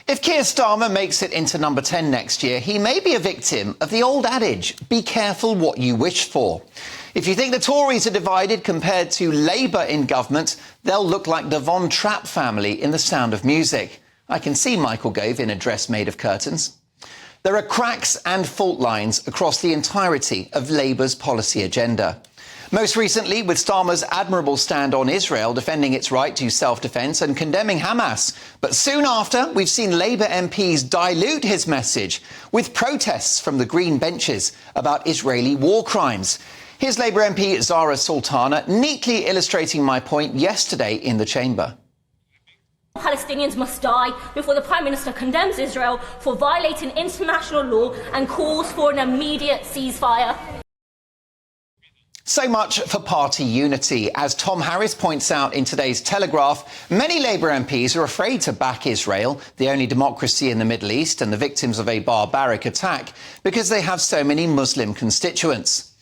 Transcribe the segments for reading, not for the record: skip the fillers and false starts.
If Keir Starmer makes it into number 10 next year, he may be a victim of the old adage, be careful what you wish for. If you think the Tories are divided compared to Labour in government, they'll look like the Von Trapp family in The Sound of Music. I can see Michael Gove in a dress made of curtains. There are cracks and fault lines across the entirety of Labour's policy agenda. Most recently, with Starmer's admirable stand on Israel, defending its right to self-defence and condemning Hamas. But soon after, we've seen Labour MPs dilute his message with protests from the Green benches about Israeli war crimes. Here's Labour MP Zara Sultana neatly illustrating my point yesterday in the chamber. Palestinians must die before the Prime Minister condemns Israel for violating international law and calls for an immediate ceasefire. So much for party unity. As Tom Harris points out in today's Telegraph, many Labour MPs are afraid to back Israel, the only democracy in the Middle East and the victims of a barbaric attack, because they have so many Muslim constituents.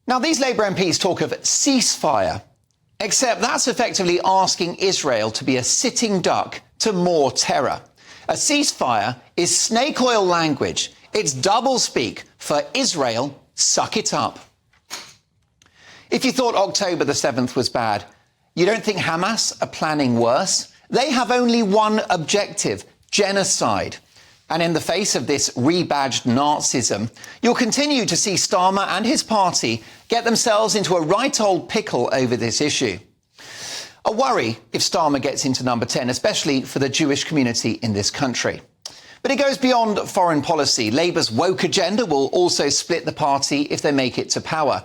Now, these Labour MPs talk of ceasefire, except that's effectively asking Israel to be a sitting duck to more terror. A ceasefire is snake oil language. It's doublespeak for Israel, suck it up. If you thought October the 7th was bad, you don't think Hamas are planning worse? They have only one objective, genocide. And in the face of this rebadged Nazism, you'll continue to see Starmer and his party get themselves into a right old pickle over this issue. A worry if Starmer gets into number 10, especially for the Jewish community in this country. But it goes beyond foreign policy. Labour's woke agenda will also split the party if they make it to power.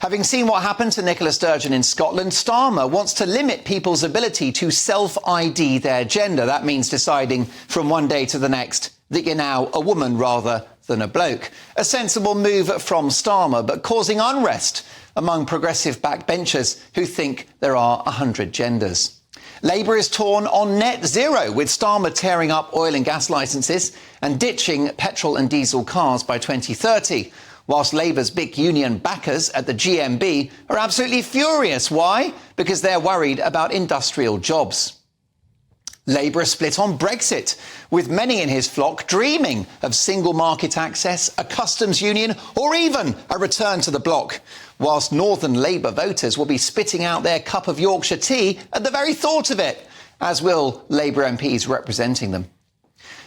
Having seen what happened to Nicola Sturgeon in Scotland, Starmer wants to limit people's ability to self-ID their gender. That means deciding from one day to the next that you're now a woman rather than a bloke. A sensible move from Starmer, but causing unrest among progressive backbenchers who think there are 100 genders. Labour is torn on net zero, with Starmer tearing up oil and gas licences and ditching petrol and diesel cars by 2030. Whilst Labour's big union backers at the GMB are absolutely furious. Why? Because they're worried about industrial jobs. Labour is split on Brexit, with many in his flock dreaming of single market access, a customs union, or even a return to the bloc, whilst Northern Labour voters will be spitting out their cup of Yorkshire tea at the very thought of it, as will Labour MPs representing them.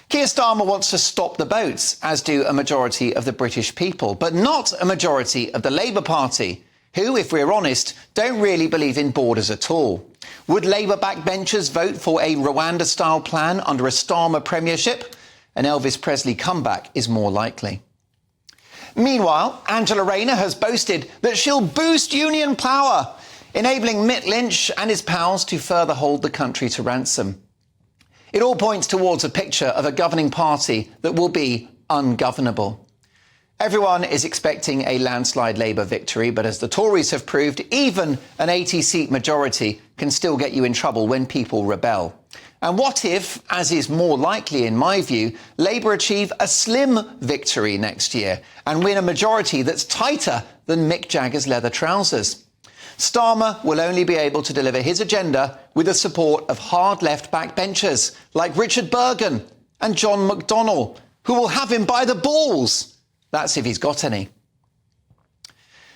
Keir Starmer wants to stop the boats, as do a majority of the British people, but not a majority of the Labour Party, who, if we're honest, don't really believe in borders at all. Would Labour backbenchers vote for a Rwanda-style plan under a Starmer premiership? An Elvis Presley comeback is more likely. Meanwhile, Angela Rayner has boasted that she'll boost union power, enabling Mick Lynch and his pals to further hold the country to ransom. It all points towards a picture of a governing party that will be ungovernable. Everyone is expecting a landslide Labour victory, but as the Tories have proved, even an 80-seat majority can still get you in trouble when people rebel. And what if, as is more likely in my view, Labour achieve a slim victory next year and win a majority that's tighter than Mick Jagger's leather trousers? Starmer will only be able to deliver his agenda with the support of hard left backbenchers like Richard Bergen and John McDonnell, who will have him by the balls. That's if he's got any.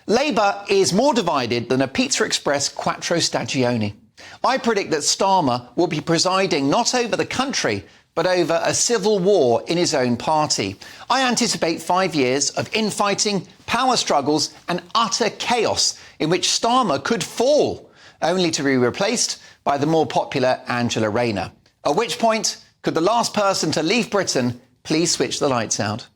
Labour is more divided than a Pizza Express Quattro Stagioni. I predict that Starmer will be presiding not over the country, but over a civil war in his own party. I anticipate 5 years of infighting, power struggles and utter chaos in which Starmer could fall, only to be replaced by the more popular Angela Rayner. At which point, could the last person to leave Britain please switch the lights out?